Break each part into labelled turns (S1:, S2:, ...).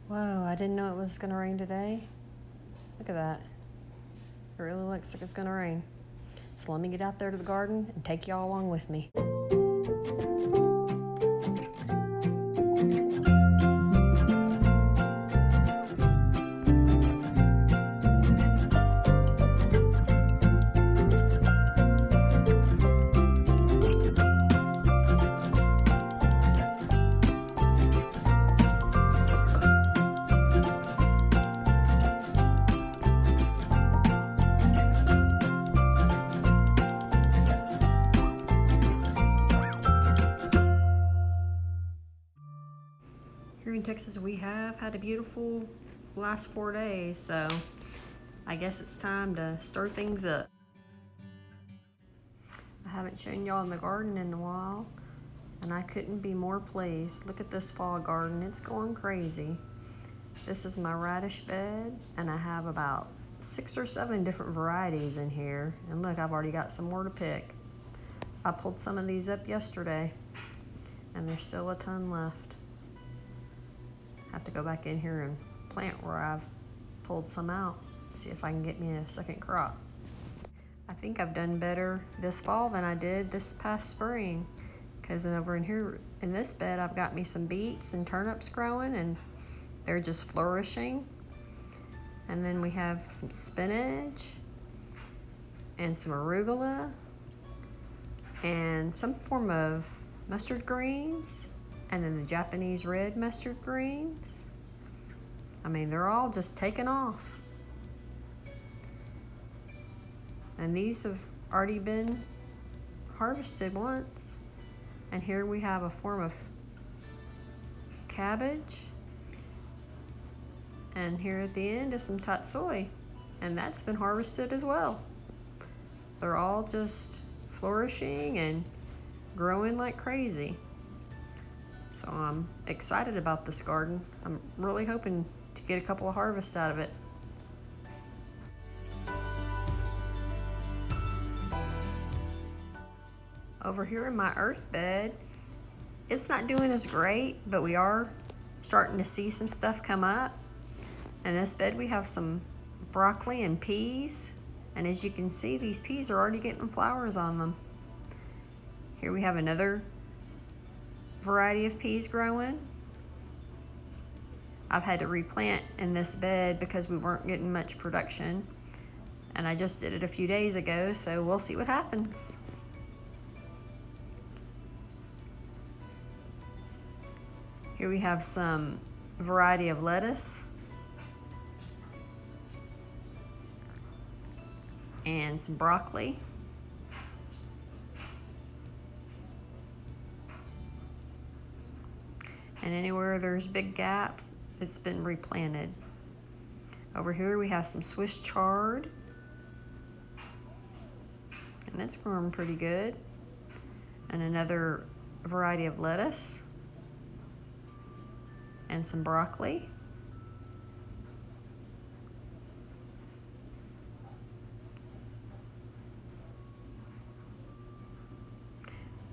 S1: Whoa, I didn't know it was gonna rain today. Look at that. It really looks like it's gonna rain. So let me get out there to the garden and take y'all along with me. Here in Texas, we have had a beautiful last 4 days, so I guess it's time to stir things up. I haven't shown y'all in the garden in a while, and I couldn't be more pleased. Look at this fall garden, it's going crazy. This is my radish bed, and I have about 6 or 7 different varieties in here. And look, I've already got some more to pick. I pulled some of these up yesterday, and there's still a ton left. Have to go back in here and plant where I've pulled some out, see if I can get me a second crop. I think I've done better this fall than I did this past spring, because over in here in this bed I've got me some beets and turnips growing, and they're just flourishing. And then we have some spinach and some arugula and some form of mustard greens, and then the Japanese red mustard greens. I mean, they're all just taking off. And these have already been harvested once. And here we have a form of cabbage. And here at the end is some tatsoi, and that's been harvested as well. They're all just flourishing and growing like crazy. So I'm excited about this garden. I'm really hoping to get a couple of harvests out of it. Over here in my earth bed, it's not doing as great, but we are starting to see some stuff come up. In this bed we have some broccoli and peas, and as you can see, these peas are already getting flowers on them. Here we have another variety of peas growing. I've had to replant in this bed because we weren't getting much production, and I just did it a few days ago, so we'll see what happens. Here we have some variety of lettuce and some broccoli. And anywhere there's big gaps, it's been replanted. Over here we have some Swiss chard, and it's growing pretty good. And another variety of lettuce and some broccoli.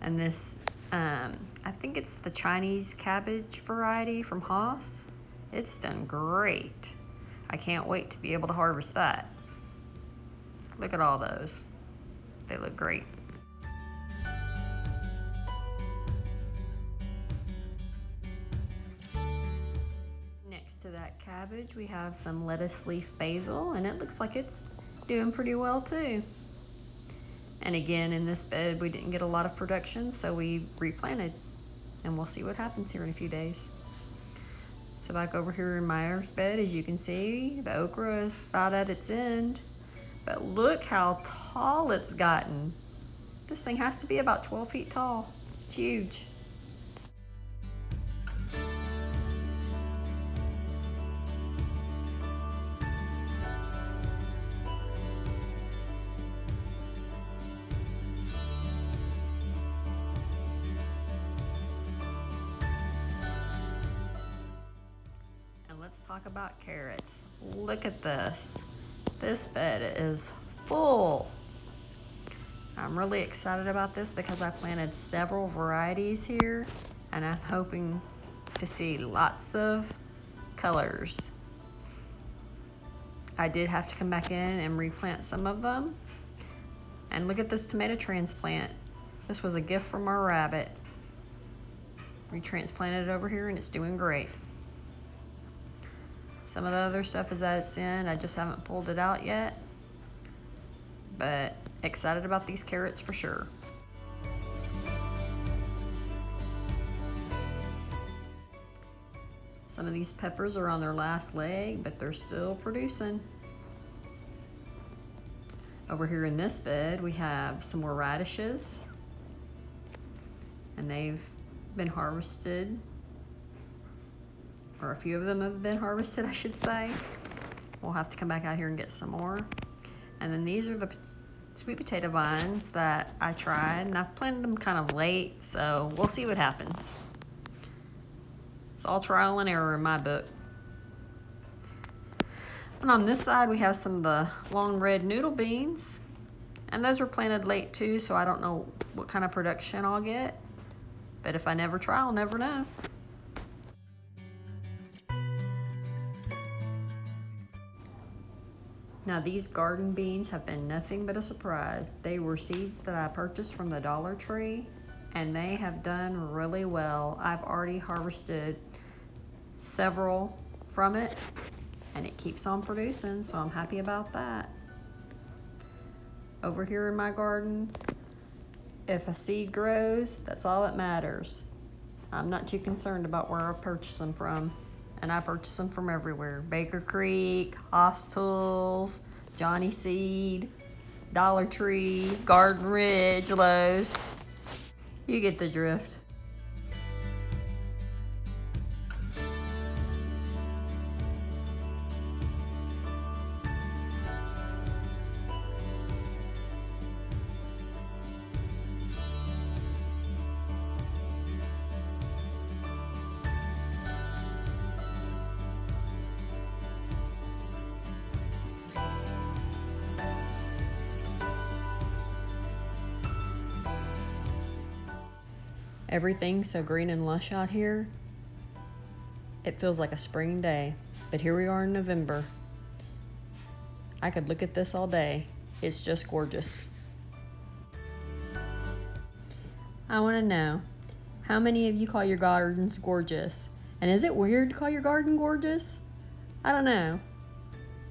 S1: And this, I think it's the Chinese cabbage variety from Haas. It's done great. I can't wait to be able to harvest that. Look at all those. They look great. Next to that cabbage, we have some lettuce leaf basil, and it looks like it's doing pretty well too. And again, in this bed, we didn't get a lot of production, so we replanted, and we'll see what happens here in a few days. So back over here in my earth bed, as you can see, the okra is about at its end, but look how tall it's gotten. This thing has to be about 12 feet tall. It's huge. Let's talk about carrots. Look at this. This bed is full. I'm really excited about this because I planted several varieties here, and I'm hoping to see lots of colors. I did have to come back in and replant some of them. And look at this tomato transplant. This was a gift from our rabbit. We transplanted it over here and it's doing great. Some of the other stuff is at its end. I just haven't pulled it out yet. But excited about these carrots for sure. Some of these peppers are on their last leg, but they're still producing. Over here in this bed, we have some more radishes. And they've been harvested. Or a few of them have been harvested, I should say. We'll have to come back out here and get some more. And then these are the sweet potato vines that I tried, and I've planted them kind of late, so we'll see what happens. It's all trial and error in my book. And on this side, we have some of the long red noodle beans, and those were planted late too, so I don't know what kind of production I'll get. But if I never try, I'll never know. Now these garden beans have been nothing but a surprise. They were seeds that I purchased from the Dollar Tree, and they have done really well. I've already harvested several from it, and it keeps on producing, so I'm happy about that. Over here in my garden, if a seed grows, that's all that matters. I'm not too concerned about where I purchase them from. And I purchase them from everywhere. Baker Creek, Haas Tools, Johnny Seed, Dollar Tree, Garden Ridge, Lowe's. You get the drift. Everything's so green and lush out here. It feels like a spring day, but here we are in November. I could look at this all day. It's just gorgeous. I want to know, how many of you call your gardens gorgeous? And is it weird to call your garden gorgeous? I don't know.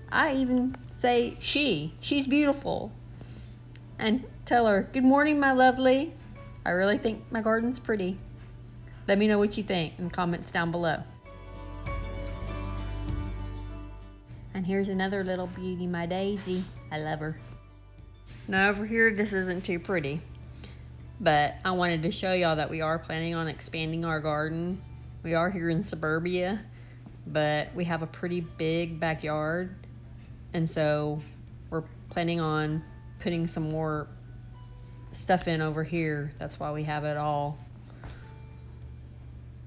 S1: I even say she's beautiful. And tell her, good morning, my lovely. I really think my garden's pretty. Let me know what you think in the comments down below. And here's another little beauty, my Daisy. I love her. Now over here, this isn't too pretty, but I wanted to show y'all that we are planning on expanding our garden. We are here in suburbia, but we have a pretty big backyard, and so we're planning on putting some more stuff in over here. That's why we have it all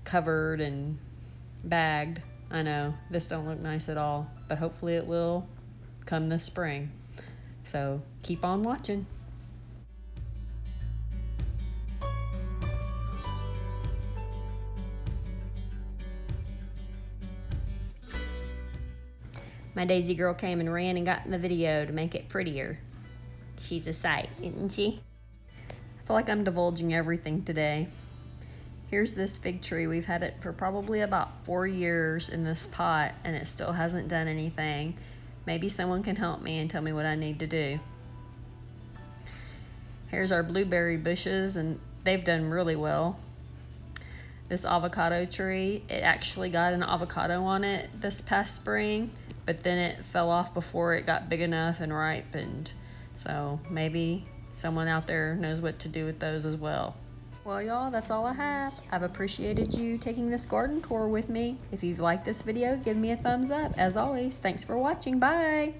S1: covered and bagged. I know this don't look nice at all, but hopefully it will come this spring. So keep on watching. My Daisy girl came and ran and got in the video to make it prettier. She's a sight, isn't she? I feel like I'm divulging everything today. Here's this fig tree. We've had it for probably about 4 years in this pot, and it still hasn't done anything. Maybe someone can help me and tell me what I need to do. Here's our blueberry bushes, and they've done really well. This avocado tree, it actually got an avocado on it this past spring, but then it fell off before it got big enough and ripened. So maybe someone out there knows what to do with those as well. Well, y'all, that's all I have. I've appreciated you taking this garden tour with me. If you've liked this video, give me a thumbs up. As always, thanks for watching. Bye.